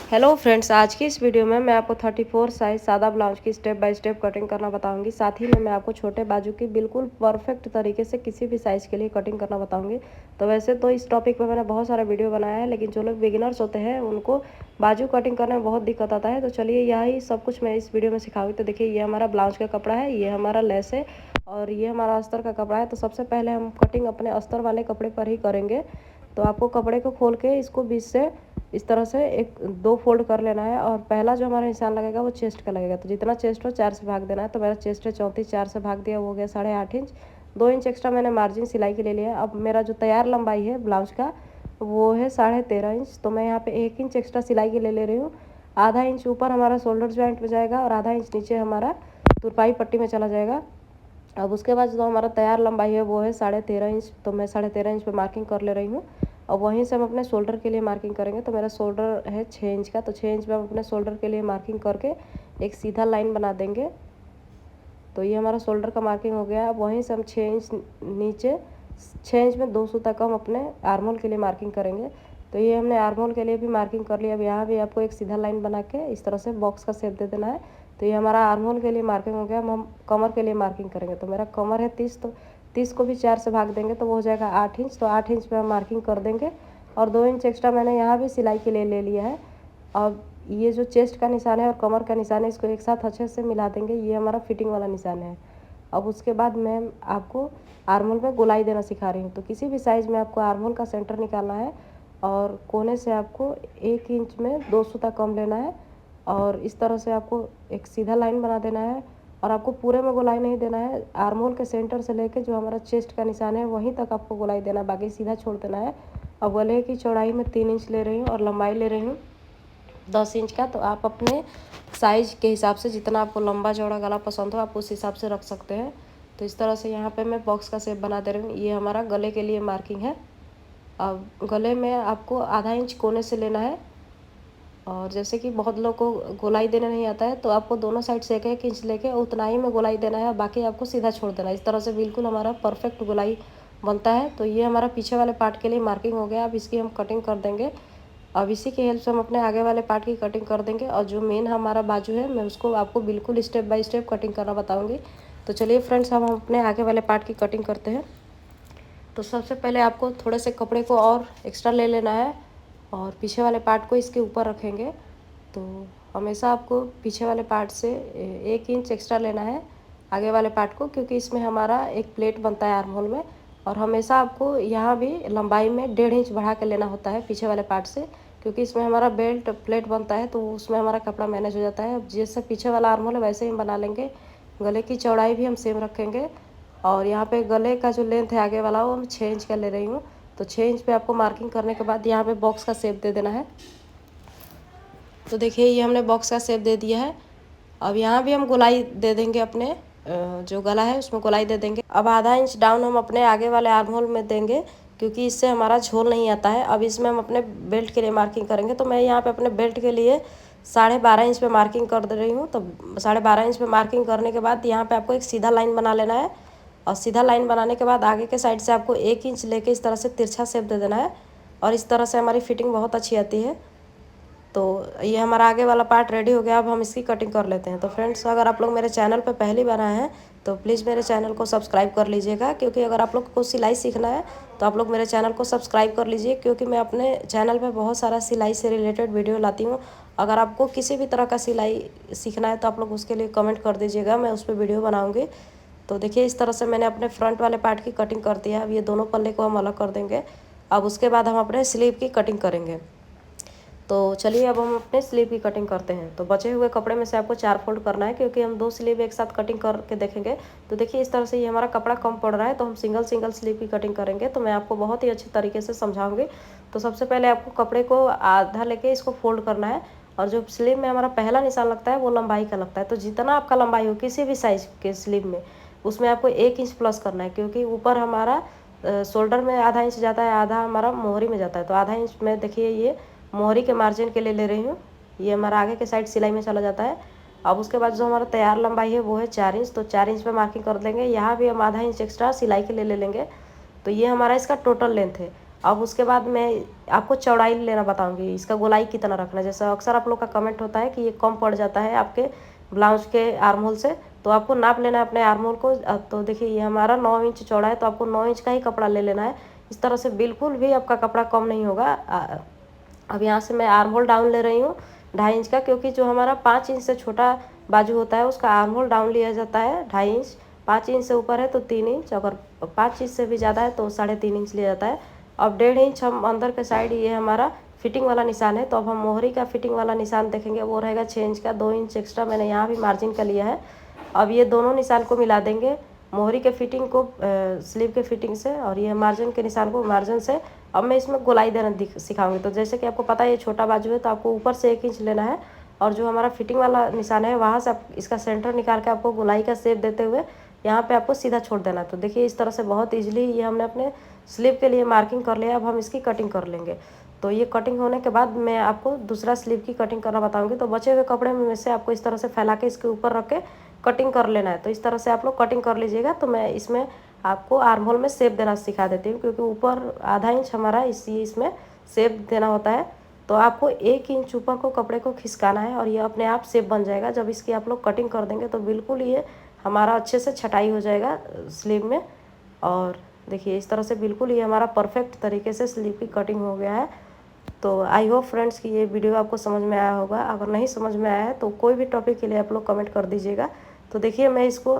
Hello friends, आज की इस वीडियो में मैं आपको 34 साइज़ सादा ब्लाउज की स्टेप बाय स्टेप कटिंग करना बताऊंगी। साथ ही में मैं आपको छोटे बाजू की बिल्कुल परफेक्ट तरीके से किसी भी साइज़ के लिए कटिंग करना बताऊंगी। तो वैसे तो इस टॉपिक पे मैंने बहुत सारा वीडियो बनाया है, लेकिन जो लोग बिगिनर्स होते हैं उनको बाजू कटिंग करने में बहुत दिक्कत आता है। तो चलिए यही सब कुछ मैं इस वीडियो में सिखाऊंगी। तो देखिए, ये हमारा ब्लाउज का कपड़ा है, ये हमारा लेस है और ये हमारा अस्तर का कपड़ा है। तो सबसे पहले हम कटिंग अपने अस्तर वाले कपड़े पर ही करेंगे। तो आपको कपड़े को खोल के इसको बीच से इस तरह से एक दो फोल्ड कर लेना है और पहला जो हमारा निशान लगेगा वो चेस्ट का लगेगा। तो जितना चेस्ट हो 4 से भाग देना है। तो मेरा चेस्ट है 34, 4 से भाग दिया, वो हो गया 8.5 इंच। 2 इंच एक्स्ट्रा मैंने मार्जिन सिलाई के लिए लिया है। अब मेरा जो तैयार लंबाई है ब्लाउज का वो है 13.5 इंच। तो मैं यहाँ पे 1 इंच एक्स्ट्रा सिलाई के लिए ले रही हूँ। आधा इंच ऊपर हमारा शोल्डर जॉइंट में जाएगा और आधा इंच नीचे हमारा तुरपाई पट्टी में चला जाएगा। अब उसके बाद जो हमारा तैयार लंबाई है वो है 13.5 इंच। तो मैं 13.5 इंच पे मार्किंग कर ले रही हूँ। और वहीं से हम अपने शोल्डर के लिए मार्किंग करेंगे। तो मेरा शोल्डर है 6 इंच का। तो 6 इंच में हम अपने शोल्डर के लिए मार्किंग करके एक सीधा लाइन बना देंगे। तो ये हमारा शोल्डर का मार्किंग हो गया। अब वहीं से हम 6 इंच नीचे 6 इंच में 2 सूता का हम अपने आर्महोल के लिए मार्किंग करेंगे। तो ये हमने आर्महोल के लिए भी मार्किंग कर लिया। अब यहाँ भी आपको एक सीधा लाइन बना के इस तरह से बॉक्स का शेप दे देना है। तो ये हमारा आर्महोल के लिए मार्किंग हो गया। हम कमर के लिए मार्किंग करेंगे। तो मेरा कमर है 30, तो 30 को भी 4 से भाग देंगे तो वो हो जाएगा 8 इंच। तो 8 इंच में हम मार्किंग कर देंगे और 2 इंच एक्स्ट्रा मैंने यहाँ भी सिलाई के लिए ले लिया है। अब ये जो चेस्ट का निशान है और कमर का निशान है, इसको एक साथ अच्छे से मिला देंगे। ये हमारा फिटिंग वाला निशान है। अब उसके बाद मैं आपको आर्महोल में गोलाई देना सिखा रही हूँ। तो किसी भी साइज़ में आपको आर्महोल का सेंटर निकालना है और कोने से आपको 1 इंच में 2 सूता कम लेना है और इस तरह से आपको एक सीधा लाइन बना देना है। और आपको पूरे में गोलाई नहीं देना है। आर्महोल के सेंटर से लेके जो हमारा चेस्ट का निशान है वहीं तक आपको गोलाई देना है, बाकी सीधा छोड़ देना है। अब गले की चौड़ाई में 3 इंच ले रही हूँ और लंबाई ले रही हूँ 10 इंच का। तो आप अपने साइज़ के हिसाब से जितना आपको लंबा चौड़ा गला पसंद हो आप उस हिसाब से रख सकते हैं। तो इस तरह से यहाँ पे मैं बॉक्स का शेप बना दे रही हूँ। ये हमारा गले के लिए मार्किंग है। अब गले में आपको आधा इंच कोने से लेना है। और जैसे कि बहुत लोग को गोलाई देना नहीं आता है, तो आपको दोनों साइड से 1-1 इंच लेके उतना ही में गोलाई देना है, बाकी आपको सीधा छोड़ देना है। इस तरह से बिल्कुल हमारा परफेक्ट गोलाई बनता है। तो ये हमारा पीछे वाले पार्ट के लिए मार्किंग हो गया। अब इसकी हम कटिंग कर देंगे। अब इसी की हेल्प से हम अपने आगे वाले पार्ट की कटिंग कर देंगे। और जो मेन हमारा बाजू है मैं उसको आपको बिल्कुल स्टेप बाय स्टेप कटिंग करना बताऊंगी। तो चलिए फ्रेंड्स, हम अपने आगे वाले पार्ट की कटिंग करते हैं। तो सबसे पहले आपको थोड़े से कपड़े को और एक्स्ट्रा ले लेना है और पीछे वाले पार्ट को इसके ऊपर रखेंगे। तो हमेशा आपको पीछे वाले पार्ट से 1 इंच एक्स्ट्रा लेना है आगे वाले पार्ट को, क्योंकि इसमें हमारा एक प्लेट बनता है आर्महोल में। और हमेशा आपको यहाँ भी लंबाई में 1.5 इंच बढ़ा के लेना होता है पीछे वाले पार्ट से, क्योंकि इसमें हमारा बेल्ट प्लेट बनता है तो उसमें हमारा कपड़ा मैनेज हो जाता है। जैसे पीछे वाला आर्महोल है वैसे ही हम बना लेंगे। गले की चौड़ाई भी हम सेम रखेंगे। और यहाँ पे गले का जो लेंथ है आगे वाला वो मैं 6 इंच का ले रही हूँ। तो 6 इंच पे आपको मार्किंग करने के बाद यहाँ पे बॉक्स का शेप दे देना है। तो देखिए, ये हमने बॉक्स का शेप दे दिया है। अब यहाँ भी हम गोलाई दे देंगे, अपने जो गला है उसमें गोलाई दे देंगे। अब आधा इंच डाउन हम अपने आगे वाले आर्म होल में देंगे, क्योंकि इससे हमारा झोल नहीं आता है। अब इसमें हम अपने बेल्ट के लिए मार्किंग करेंगे। तो मैं यहाँ पे अपने बेल्ट के लिए 12.5 इंच पे मार्किंग कर दे रही हूँ। तो 12.5 इंच पे मार्किंग करने के बाद यहाँ पे आपको एक सीधा लाइन बना लेना है। और सीधा लाइन बनाने के बाद आगे के साइड से आपको 1 इंच लेके इस तरह से तिरछा शेप दे देना है। और इस तरह से हमारी फिटिंग बहुत अच्छी आती है। तो ये हमारा आगे वाला पार्ट रेडी हो गया। अब हम इसकी कटिंग कर लेते हैं। तो फ्रेंड्स, अगर आप लोग मेरे चैनल पर पहली बार आए हैं तो प्लीज़ मेरे चैनल को सब्सक्राइब कर लीजिएगा, क्योंकि अगर आप लोग को सिलाई सीखना है तो आप लोग मेरे चैनल को सब्सक्राइब कर लीजिए, क्योंकि मैं अपने चैनल पर बहुत सारा सिलाई से रिलेटेड वीडियो लाती हूँ। अगर आपको किसी भी तरह का सिलाई सीखना है तो आप लोग उसके लिए कमेंट कर दीजिएगा, मैं उस पर वीडियो बनाऊँगी। तो देखिए, इस तरह से मैंने अपने फ्रंट वाले पार्ट की कटिंग कर दिया है। अब ये दोनों पल्ले को हम अलग कर देंगे। अब उसके बाद हम अपने स्लीव की कटिंग करेंगे। तो चलिए, अब हम अपने स्लीव की कटिंग करते हैं। तो बचे हुए कपड़े में से आपको 4 फोल्ड करना है, क्योंकि हम 2 स्लीव एक साथ कटिंग करके देखेंगे। तो देखिए, इस तरह से ये हमारा कपड़ा कम पड़ रहा है, तो हम सिंगल सिंगल स्लीव की कटिंग करेंगे। तो मैं आपको बहुत ही अच्छे तरीके से समझाऊंगी। तो सबसे पहले आपको कपड़े को आधा लेके इसको फोल्ड करना है। और जो स्लीव में हमारा पहला निशान लगता है वो लंबाई का लगता है। तो जितना आपका लंबाई हो किसी भी साइज़ के स्लीव में, उसमें आपको 1 इंच प्लस करना है, क्योंकि ऊपर हमारा शोल्डर में आधा इंच जाता है, आधा हमारा मोहरी में जाता है। तो आधा इंच में देखिए ये मोहरी के मार्जिन के लिए ले रही हूँ। ये हमारा आगे के साइड सिलाई में चला जाता है। अब उसके बाद जो हमारा तैयार लंबाई है वो है 4 इंच। तो 4 इंच पे मार्किंग कर देंगे। यहाँ भी हम आधा इंच एक्स्ट्रा सिलाई के लिए ले लेंगे। तो ये हमारा इसका टोटल लेंथ है। अब उसके बाद मैं आपको चौड़ाई लेना बताऊंगी, इसका गोलाई कितना रखना है। जैसे अक्सर आप लोग का कमेंट होता है कि ये कम पड़ जाता है आपके ब्लाउज के आर्म होल से, तो आपको नाप लेना है अपने आर्म होल को। तो देखिए ये हमारा 9 इंच चौड़ा है, तो आपको 9 इंच का ही कपड़ा ले लेना है। इस तरह से बिल्कुल भी आपका कपड़ा कम नहीं होगा। अब यहाँ से मैं आर्म होल डाउन ले रही हूँ 2.5 इंच का, क्योंकि जो हमारा 5 इंच से छोटा बाजू होता है उसका आर्म होल डाउन लिया जाता है 2.5 इंच। 5 इंच से ऊपर है तो 3 इंच, अगर 5 इंच से भी ज़्यादा है तो 3.5 इंच लिया जाता है। अब 1.5 इंच हम अंदर के साइड, ये हमारा फिटिंग वाला निशान है, तो अब हम मोहरी का फिटिंग वाला निशान देखेंगे, वो रहेगा 6 इंच का। 2 इंच एक्स्ट्रा मैंने यहाँ भी मार्जिन का लिया है। अब ये दोनों निशान को मिला देंगे, मोहरी के फिटिंग को स्लीव के फिटिंग से, और ये मार्जिन के निशान को मार्जिन से। अब मैं इसमें गोलाई देना सिखाऊंगी। तो जैसे कि आपको पता है ये छोटा बाजू है, तो आपको ऊपर से 1 इंच लेना है, और जो हमारा फिटिंग वाला निशान है वहाँ से आप इसका सेंटर निकाल के आपको गोलाई का शेप देते हुए यहाँ पे आपको सीधा छोड़ देना है। तो देखिए इस तरह से बहुत ईजिली ये हमने अपने स्लीव के लिए मार्किंग कर लिया। अब हम इसकी कटिंग कर लेंगे। तो ये कटिंग होने के बाद मैं आपको दूसरा स्लीव की कटिंग करना बताऊंगी। तो बचे हुए कपड़े में से आपको इस तरह से फैला के इसके ऊपर रख के कटिंग कर लेना है। तो इस तरह से आप लोग कटिंग कर लीजिएगा। तो मैं इसमें आपको आर्म होल में शेप देना सिखा देती हूँ, क्योंकि ऊपर आधा इंच हमारा इसमें शेप देना होता है। तो आपको 1 इंच ऊपर को कपड़े को खिसकाना है, और ये अपने आप शेप बन जाएगा। जब इसकी आप लोग कटिंग कर देंगे तो बिल्कुल ये हमारा अच्छे से छटाई हो जाएगा स्लीव में। और देखिए इस तरह से बिल्कुल ये हमारा परफेक्ट तरीके से स्लीव की कटिंग हो गया है। तो आई होप फ्रेंड्स कि ये वीडियो आपको समझ में आया होगा। अगर नहीं समझ में आया है तो कोई भी टॉपिक के लिए आप लोग कमेंट कर दीजिएगा। तो देखिए मैं इसको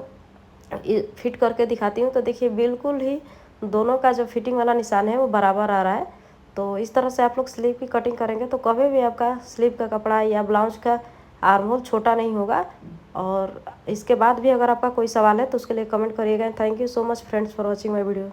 फिट करके दिखाती हूँ। तो देखिए बिल्कुल ही दोनों का जो फिटिंग वाला निशान है वो बराबर आ रहा है। तो इस तरह से आप लोग स्लीव की कटिंग करेंगे तो कभी भी आपका स्लीव का कपड़ा या ब्लाउज का आर्म होल छोटा नहीं होगा। और इसके बाद भी अगर आपका कोई सवाल है तो उसके लिए कमेंट करिएगा। Thank you so much friends for watching my video.